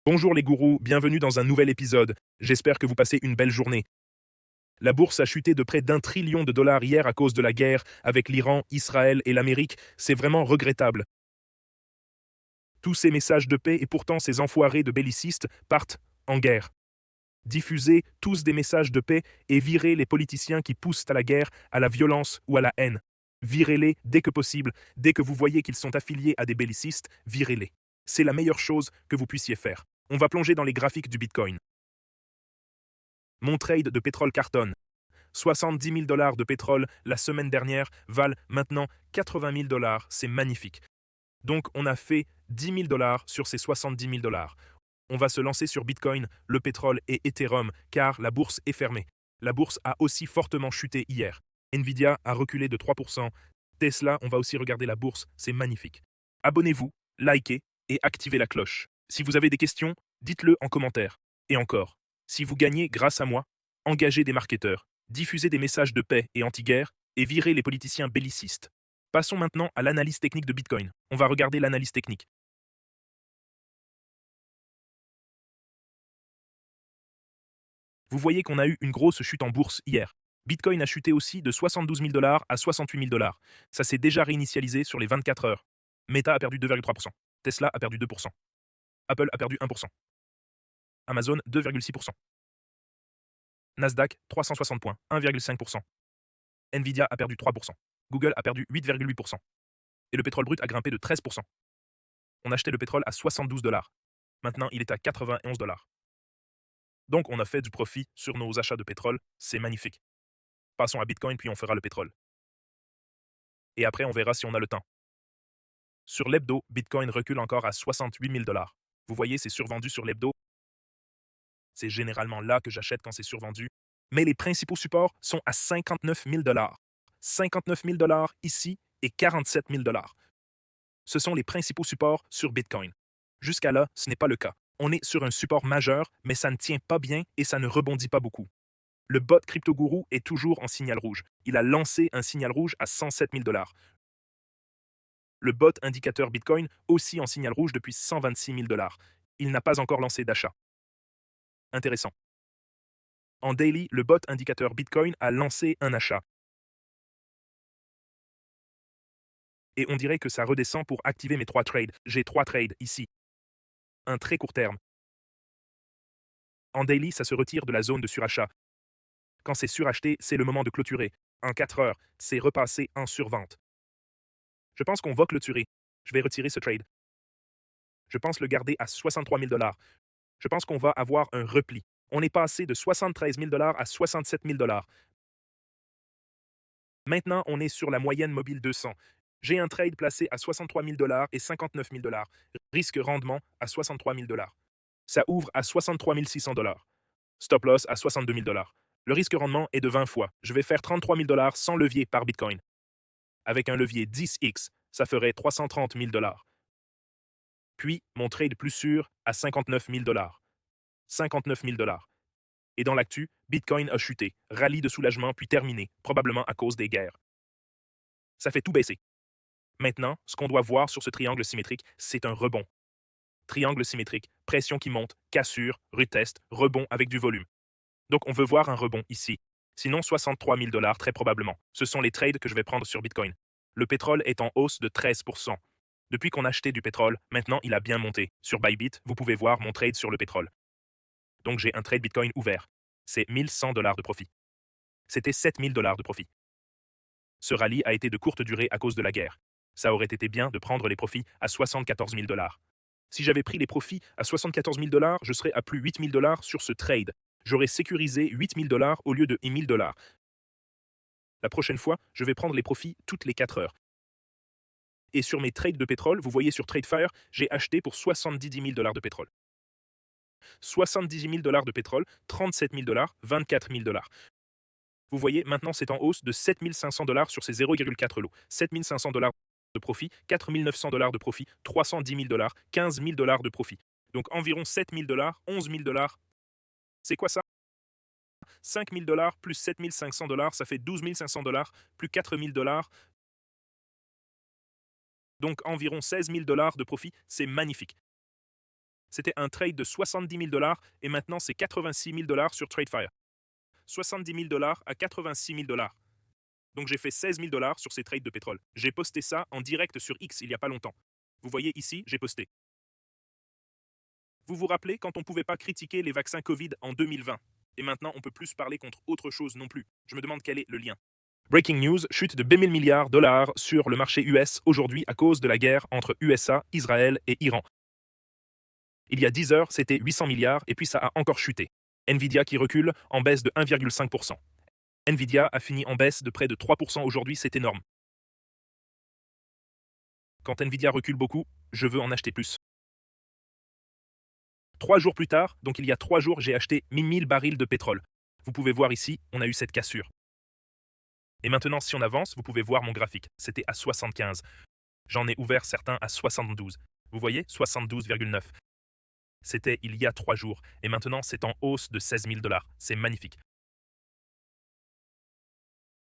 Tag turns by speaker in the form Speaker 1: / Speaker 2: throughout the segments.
Speaker 1: Bonjour les gourous, bienvenue dans un nouvel épisode. J'espère que vous passez une belle journée. La bourse a chuté de près d'1 trillion de dollars hier à cause de la guerre avec l'Iran, Israël et l'Amérique. C'est vraiment regrettable. Tous ces messages de paix et pourtant ces enfoirés de bellicistes partent en guerre. Diffusez tous des messages de paix et virez les politiciens qui poussent à la guerre, à la violence ou à la haine. Virez-les dès que possible. Dès que vous voyez qu'ils sont affiliés à des bellicistes, virez-les. C'est la meilleure chose que vous puissiez faire. On va plonger dans les graphiques du Bitcoin. Mon trade de pétrole cartonne. 70 000 dollars de pétrole la semaine dernière valent maintenant 80 000 dollars. C'est magnifique. Donc on a fait 10 000 dollars sur ces 70 000 dollars. On va se lancer sur Bitcoin, le pétrole et Ethereum car la bourse est fermée. La bourse a aussi fortement chuté hier. Nvidia a reculé de 3%. Tesla, on va aussi regarder la bourse, c'est magnifique. Abonnez-vous, likez et activez la cloche. Si vous avez des questions, dites-le en commentaire. Et encore, si vous gagnez grâce à moi, engagez des marketeurs, diffusez des messages de paix et anti-guerre et virez les politiciens bellicistes. Passons maintenant à l'analyse technique de Bitcoin. On va regarder l'analyse technique. Vous voyez qu'on a eu une grosse chute en bourse hier. Bitcoin a chuté aussi de 72 000 dollars à 68 000 dollars. Ça s'est déjà réinitialisé sur les 24 heures. Meta a perdu 2,3%. Tesla a perdu 2%. Apple a perdu 1%. Amazon 2,6%. Nasdaq 360 points, 1,5%. Nvidia a perdu 3%. Google a perdu 8,8%. Et le pétrole brut a grimpé de 13%. On achetait le pétrole à 72 dollars. Maintenant, il est à 91 dollars. Donc, on a fait du profit sur nos achats de pétrole. C'est magnifique. Passons à Bitcoin, puis on fera le pétrole. Et après, on verra si on a le temps. Sur l'hebdo, Bitcoin recule encore à 68 000 dollars. Vous voyez, c'est survendu sur l'hebdo. C'est généralement là que j'achète quand c'est survendu. Mais les principaux supports sont à 59 000 dollars. 59 000 dollars ici et 47 000 dollars. Ce sont les principaux supports sur Bitcoin. Jusqu'à là, ce n'est pas le cas. On est sur un support majeur, mais ça ne tient pas bien et ça ne rebondit pas beaucoup. Le bot CryptoGuru est toujours en signal rouge. Il a lancé un signal rouge à 107 000 dollars. Le bot indicateur Bitcoin aussi en signal rouge depuis 126 000 dollars. Il n'a pas encore lancé d'achat. Intéressant. En daily, le bot indicateur Bitcoin a lancé un achat. Et on dirait que ça redescend pour activer mes 3 trades. J'ai 3 trades ici. Un très court terme. En daily, ça se retire de la zone de surachat. Quand c'est suracheté, c'est le moment de clôturer. En 4 heures, c'est repassé en survente. Je pense qu'on va clôturer. Je vais retirer ce trade. Je pense le garder à 63 000 dollars. Je pense qu'on va avoir un repli. On est passé de 73 000 dollars à 67 000 dollars. Maintenant, on est sur la moyenne mobile 200. J'ai un trade placé à 63 000 dollars et 59 000 dollars. Risque rendement à 63 000 dollars. Ça ouvre à 63 600 dollars. Stop loss à 62 000 dollars. Le risque rendement est de 20 fois. Je vais faire 33 000 dollars sans levier par Bitcoin. Avec un levier 10x, ça ferait 330 000 dollars. Puis, mon trade plus sûr à 59 000 dollars. 59 000 dollars. Et dans l'actu, Bitcoin a chuté, rallye de soulagement puis terminé, probablement à cause des guerres. Ça fait tout baisser. Maintenant, ce qu'on doit voir sur ce triangle symétrique, c'est un rebond. Triangle symétrique, pression qui monte, cassure, retest, rebond avec du volume. Donc on veut voir un rebond ici. Sinon 63 000 dollars très probablement. Ce sont les trades que je vais prendre sur Bitcoin. Le pétrole est en hausse de 13%. Depuis qu'on a acheté du pétrole, maintenant il a bien monté. Sur Bybit, vous pouvez voir mon trade sur le pétrole. Donc j'ai un trade Bitcoin ouvert. C'est 1100 dollars de profit. C'était 7000 dollars de profit. Ce rallye a été de courte durée à cause de la guerre. Ça aurait été bien de prendre les profits à 74 000 dollars. Si j'avais pris les profits à 74 000 dollars, je serais à plus 8 000 dollars sur ce trade. J'aurais sécurisé 8 000 dollars au lieu de 1 000 dollars. La prochaine fois, je vais prendre les profits toutes les 4 heures. Et sur mes trades de pétrole, vous voyez sur TradeFire, j'ai acheté pour 70 000 dollars de pétrole. 70 000 dollars de pétrole, 37 000 dollars, 24 000 dollars. Vous voyez, maintenant c'est en hausse de 7 500 dollars sur ces 0,4 lots. 7 500 dollars de profit, 4 900 dollars de profit, 310 000 dollars, 15 000 dollars de profit. Donc environ 7 000 dollars, 11 000 dollars. C'est quoi ça? 5 000 dollars plus 7 500 dollars, ça fait 12 500 dollars, plus 4 000 dollars. Donc environ 16 000 dollars de profit, c'est magnifique. C'était un trade de 70 000 dollars et maintenant c'est 86 000 dollars sur TradeFire. 70 000 dollars à 86 000 dollars. Donc j'ai fait 16 000 dollars sur ces trades de pétrole. J'ai posté ça en direct sur X il n'y a pas longtemps. Vous voyez ici, j'ai posté. Vous vous rappelez quand on ne pouvait pas critiquer les vaccins Covid en 2020 et maintenant on peut plus parler contre autre chose non plus. Je me demande quel est le lien. Breaking news, chute de 20 000 milliards de dollars sur le marché US aujourd'hui à cause de la guerre entre USA, Israël et Iran. Il y a 10 heures, c'était 800 milliards et puis ça a encore chuté. Nvidia qui recule en baisse de 1,5%. Nvidia a fini en baisse de près de 3% aujourd'hui, c'est énorme. Quand Nvidia recule beaucoup, je veux en acheter plus. 3 jours plus tard, donc il y a 3 jours, j'ai acheté 1000 barils de pétrole. Vous pouvez voir ici, on a eu cette cassure. Et maintenant, si on avance, vous pouvez voir mon graphique. C'était à 75. J'en ai ouvert certains à 72. Vous voyez, 72,9. C'était il y a 3 jours. Et maintenant, c'est en hausse de 16 000 dollars. C'est magnifique.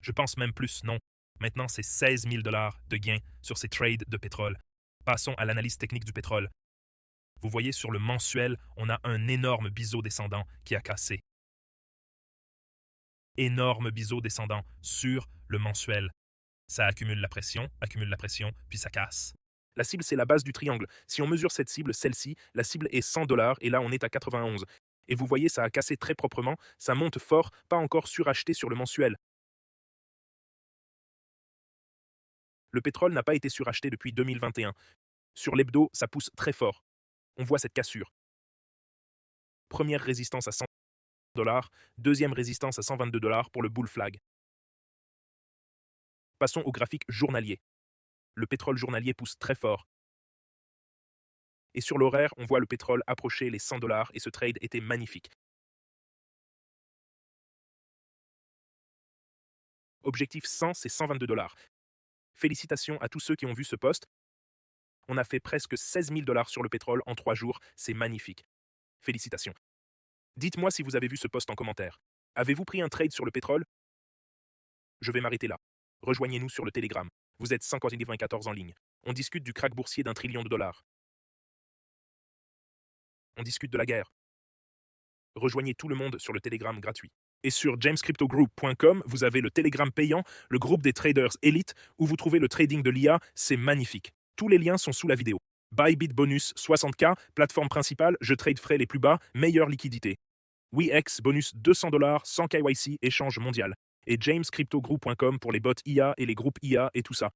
Speaker 1: Je pense même plus, non. Maintenant, c'est 16 000 dollars de gains sur ces trades de pétrole. Passons à l'analyse technique du pétrole. Vous voyez, sur le mensuel, on a un énorme biseau descendant qui a cassé. Énorme biseau descendant sur le mensuel. Ça accumule la pression, puis ça casse. La cible, c'est la base du triangle. Si on mesure cette cible, celle-ci, la cible est 100 dollars et là, on est à 91. Et vous voyez, ça a cassé très proprement, ça monte fort, pas encore suracheté sur le mensuel. Le pétrole n'a pas été suracheté depuis 2021. Sur l'hebdo, ça pousse très fort. On voit cette cassure. Première résistance à 100 dollars, deuxième résistance à 122 dollars pour le bull flag. Passons au graphique journalier. Le pétrole journalier pousse très fort. Et sur l'horaire, on voit le pétrole approcher les 100 dollars et ce trade était magnifique. Objectif 100, c'est 122 dollars. Félicitations à tous ceux qui ont vu ce post. On a fait presque 16 000 dollars sur le pétrole en 3 jours. C'est magnifique. Félicitations. Dites-moi si vous avez vu ce post en commentaire. Avez-vous pris un trade sur le pétrole? Je vais m'arrêter là. Rejoignez-nous sur le Telegram. Vous êtes 54 en ligne. On discute du krach boursier d'1 trillion de dollars. On discute de la guerre. Rejoignez tout le monde sur le Telegram gratuit. Et sur jamescryptogroup.com, vous avez le Telegram payant, le groupe des traders élites, où vous trouvez le trading de l'IA, c'est magnifique. Tous les liens sont sous la vidéo. Bybit bonus 60K, plateforme principale, je trade frais les plus bas, meilleure liquidité. WeX bonus 200 dollars, sans KYC, échange mondial. Et jamescryptogroup.com pour les bots IA et les groupes IA et tout ça.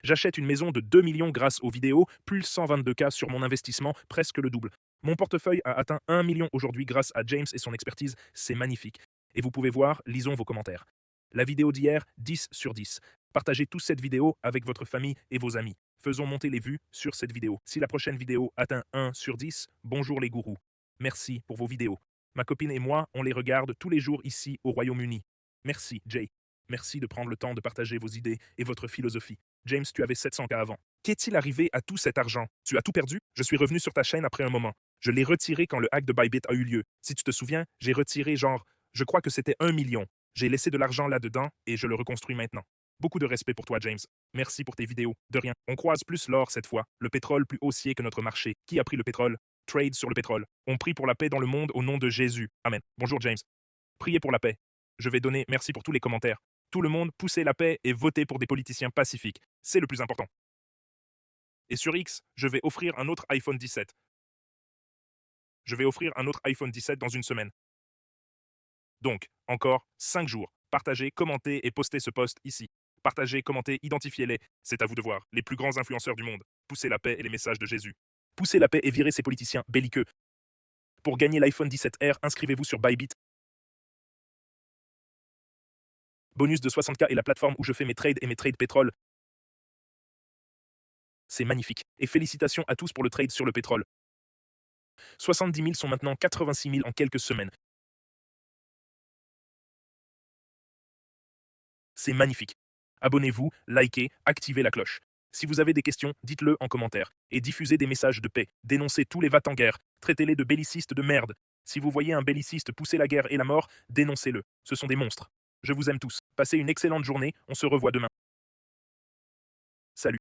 Speaker 1: J'achète une maison de 2 millions grâce aux vidéos, plus 122K sur mon investissement, presque le double. Mon portefeuille a atteint 1 million aujourd'hui grâce à James et son expertise, c'est magnifique. Et vous pouvez voir, lisons vos commentaires. La vidéo d'hier, 10 sur 10. Partagez tous cette vidéo avec votre famille et vos amis. Faisons monter les vues sur cette vidéo. Si la prochaine vidéo atteint 1 sur 10, bonjour les gourous. Merci pour vos vidéos. Ma copine et moi, on les regarde tous les jours ici au Royaume-Uni. Merci, Jay. Merci de prendre le temps de partager vos idées et votre philosophie. James, tu avais 700K avant. Qu'est-il arrivé à tout cet argent? Tu as tout perdu? Je suis revenu sur ta chaîne après un moment. Je l'ai retiré quand le hack de Bybit a eu lieu. Si tu te souviens, j'ai retiré je crois que c'était 1 million. J'ai laissé de l'argent là-dedans et je le reconstruis maintenant. Beaucoup de respect pour toi, James. Merci pour tes vidéos. De rien. On croise plus l'or cette fois. Le pétrole plus haussier que notre marché. Qui a pris le pétrole? Trade sur le pétrole. On prie pour la paix dans le monde au nom de Jésus. Amen. Bonjour, James. Priez pour la paix. Je vais donner merci pour tous les commentaires. Tout le monde, poussez la paix et votez pour des politiciens pacifiques. C'est le plus important. Et sur X, je vais offrir un autre iPhone 17. Je vais offrir un autre iPhone 17 dans une semaine. Donc, encore 5 jours. Partagez, commentez et postez ce post ici. Partagez, commentez, identifiez-les. C'est à vous de voir. Les plus grands influenceurs du monde. Poussez la paix et les messages de Jésus. Poussez la paix et virez ces politiciens belliqueux. Pour gagner l'iPhone 17R, inscrivez-vous sur Bybit. Bonus de 60K est la plateforme où je fais mes trades et mes trades pétrole. C'est magnifique. Et félicitations à tous pour le trade sur le pétrole. 70 000 sont maintenant 86 000 en quelques semaines. C'est magnifique. Abonnez-vous, likez, activez la cloche. Si vous avez des questions, dites-le en commentaire. Et diffusez des messages de paix. Dénoncez tous les vats en guerre. Traitez-les de bellicistes de merde. Si vous voyez un belliciste pousser la guerre et la mort, dénoncez-le. Ce sont des monstres. Je vous aime tous. Passez une excellente journée. On se revoit demain. Salut.